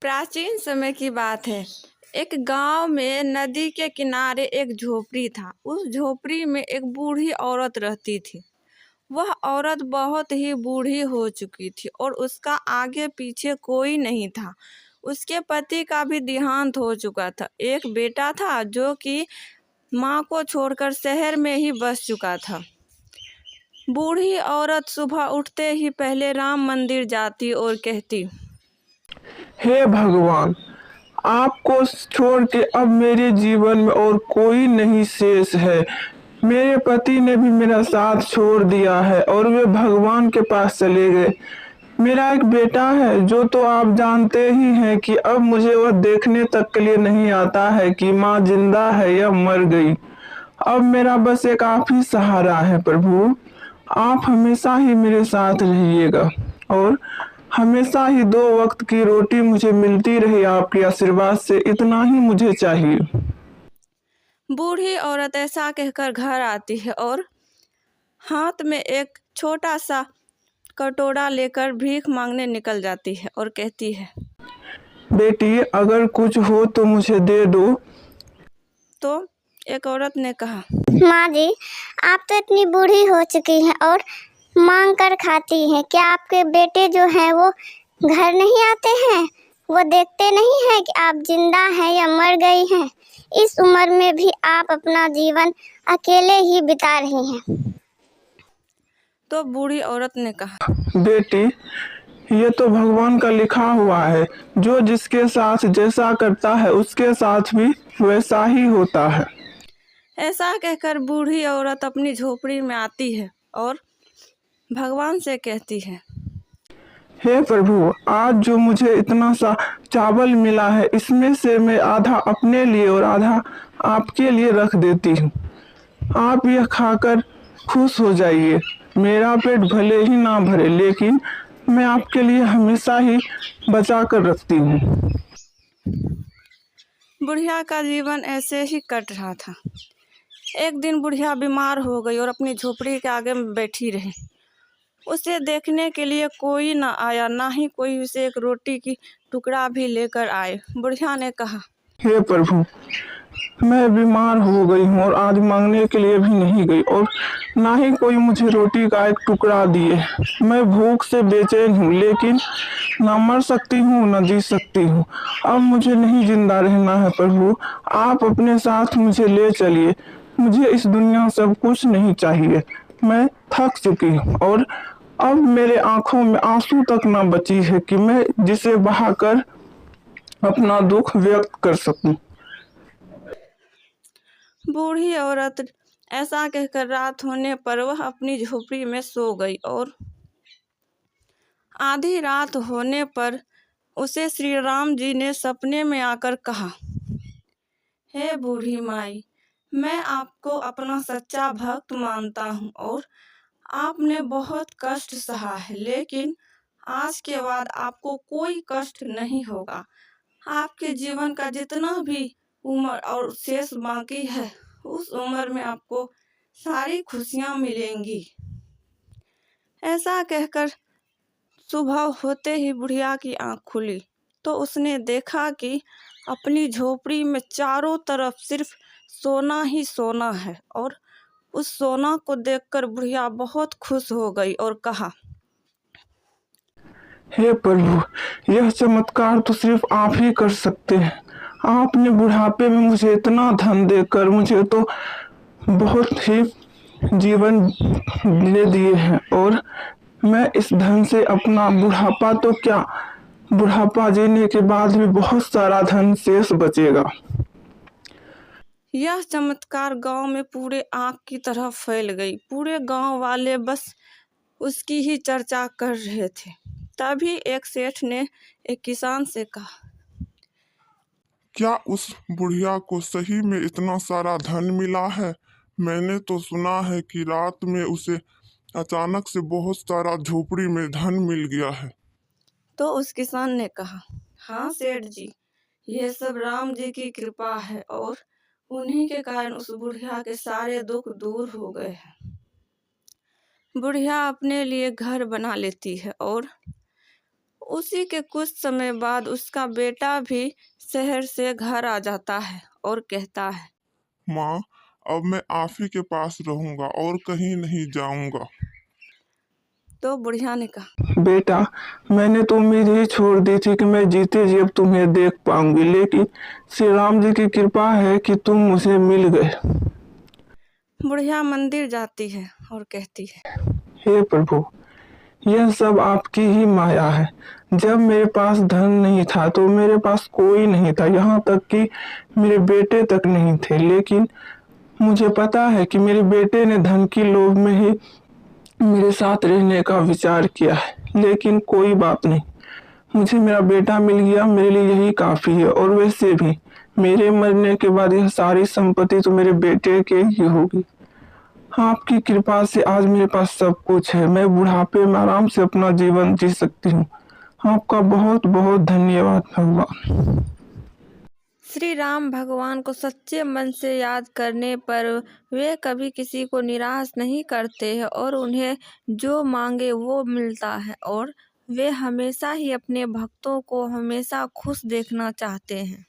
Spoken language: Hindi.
प्राचीन समय की बात है। एक गांव में नदी के किनारे एक झोपड़ी था। उस झोपड़ी में एक बूढ़ी औरत रहती थी। वह औरत बहुत ही बूढ़ी हो चुकी थी और उसका आगे पीछे कोई नहीं था। उसके पति का भी देहांत हो चुका था। एक बेटा था जो कि माँ को छोड़कर शहर में ही बस चुका था। बूढ़ी औरत सुबह उठते ही पहले राम मंदिर जाती और कहती, हे भगवान, आपको छोड़ के अब मेरे जीवन में और कोई नहीं शेष है। मेरे पति ने भी मेरा साथ छोड़ दिया है और वे भगवान के पास चले गए। मेरा एक बेटा है जो तो आप जानते ही हैं कि अब मुझे वह देखने तक के लिए नहीं आता है कि माँ जिंदा है या मर गई। अब मेरा बस एक आप ही सहारा है प्रभु। आप हमेशा ही मेरे साथ रहिएगा और हमेशा ही 2 वक्त की रोटी मुझे मिलती रही आपके आशीर्वाद से, इतना ही मुझे चाहिए। बूढ़ी औरत ऐसा कहकर घर आती है और हाथ में एक छोटा सा कटोरा लेकर भीख मांगने निकल जाती है और कहती है, बेटी, अगर कुछ हो तो मुझे दे दो। तो एक औरत ने कहा, माँ जी, आप तो इतनी बूढ़ी हो चुकी हैं और मांग कर खाती हैं। क्या आपके बेटे जो हैं वो घर नहीं आते हैं? वो देखते नहीं हैं कि आप जिंदा हैं या मर गई हैं? इस उम्र में भी आप अपना जीवन अकेले ही बिता रही हैं। तो बूढ़ी औरत ने कहा, बेटी, ये तो भगवान का लिखा हुआ है, जो जिसके साथ जैसा करता है उसके साथ भी वैसा ही होता है। ऐसा कहकर बूढ़ी औरत अपनी झोपड़ी में आती है और भगवान से कहती है, हे प्रभु, आज जो मुझे इतना सा चावल मिला है इसमें से मैं आधा अपने लिए और आधा आपके लिए रख देती हूँ। आप यह खाकर खुश हो जाइए। मेरा पेट भले ही ना भरे लेकिन मैं आपके लिए हमेशा ही बचा कर रखती हूँ। बुढ़िया का जीवन ऐसे ही कट रहा था। एक दिन बुढ़िया बीमार हो गई और अपनी झोपड़ी के आगे में बैठी रही। उसे देखने के लिए कोई न आया, ना ही कोई उसे एक रोटी की टुकड़ा भी लेकर आए। बुढ़िया ने कहा, हे प्रभु, मैं बीमार हो गई हूँ और आज मांगने के लिए भी नहीं गई और ना ही कोई मुझे रोटी का एक टुकड़ा दिए। मैं भूख से बेचैन हूँ लेकिन ना मर सकती हूँ ना जी सकती हूँ। अब मुझे नहीं जिंदा रहना है प्रभु, आप अपने साथ मुझे ले चलिए। मुझे इस दुनिया सब कुछ नहीं चाहिए। मैं थक चुकी हूँ और अब मेरे आंखों में आंसू तक ना बची है कि मैं जिसे बहाकर अपना दुख व्यक्त कर सकूं। बूढ़ी औरत ऐसा कहकर रात होने पर वह अपनी झोपड़ी में सो गई और आधी रात होने पर उसे श्री राम जी ने सपने में आकर कहा, हे बूढ़ी माई, मैं आपको अपना सच्चा भक्त मानता हूँ और आपने बहुत कष्ट सहा है, लेकिन आज के बाद आपको कोई कष्ट नहीं होगा। आपके जीवन का जितना भी उम्र और शेष बाकी है, उस उम्र में आपको सारी खुशियाँ मिलेंगी। ऐसा कहकर सुबह होते ही बुढ़िया की आंख खुली तो उसने देखा कि अपनी झोपड़ी में चारों तरफ सिर्फ सोना ही सोना है और उस सोना को देखकर बुढ़िया बहुत खुश हो गई और कहा, हे प्रभु, यह चमत्कार तो सिर्फ आप ही कर सकते हैं। आपने बुढ़ापे में मुझे इतना धन देकर मुझे तो बहुत ही जीवन दे दिए हैं और मैं इस धन से अपना बुढ़ापा तो क्या, बुढ़ापा जीने के बाद भी बहुत सारा धन शेष बचेगा। यह चमत्कार गांव में पूरे आग की तरह फैल गई। पूरे गांव वाले बस उसकी ही चर्चा कर रहे थे। तभी एक सेठ ने एक किसान से कहा, क्या उस बुढ़िया को सही में इतना सारा धन मिला है? मैंने तो सुना है कि रात में उसे अचानक से बहुत सारा झोपड़ी में धन मिल गया है। तो उस किसान ने कहा, हाँ सेठ जी, यह सब राम जी की कृपा है और उन्हीं के कारण उस बुढ़िया के सारे दुख दूर हो गए हैं। बुढ़िया अपने लिए घर बना लेती है और उसी के कुछ समय बाद उसका बेटा भी शहर से घर आ जाता है और कहता है, माँ, अब मैं आप ही के पास रहूंगा और कहीं नहीं जाऊंगा। तो बुढ़िया ने कहा, बेटा, मैंने तो उम्मीद ही छोड़ दी थी कि मैं जीते जी अब तुम्हें देख पाऊंगी, लेकिन श्री राम जी की कृपा है कि तुम मुझे मिल गए। बुढ़िया मंदिर जाती है और कहती है, हे प्रभु, यह सब आपकी ही माया है। जब मेरे पास धन नहीं था तो मेरे पास कोई नहीं था, यहाँ तक कि मेरे बेटे तक नहीं थे। लेकिन मुझे पता है कि मेरे बेटे ने धन की लोभ में ही मेरे साथ रहने का विचार किया है, लेकिन कोई बात नहीं, मुझे मेरा बेटा मिल गया, मेरे लिए यही काफी है। और वैसे भी मेरे मरने के बाद यह सारी संपत्ति तो मेरे बेटे के ही होगी। आपकी कृपा से आज मेरे पास सब कुछ है, मैं बुढ़ापे में आराम से अपना जीवन जी सकती हूँ। आपका बहुत बहुत धन्यवाद भगवान। श्री राम भगवान को सच्चे मन से याद करने पर वे कभी किसी को निराश नहीं करते हैं और उन्हें जो मांगे वो मिलता है, और वे हमेशा ही अपने भक्तों को हमेशा खुश देखना चाहते हैं।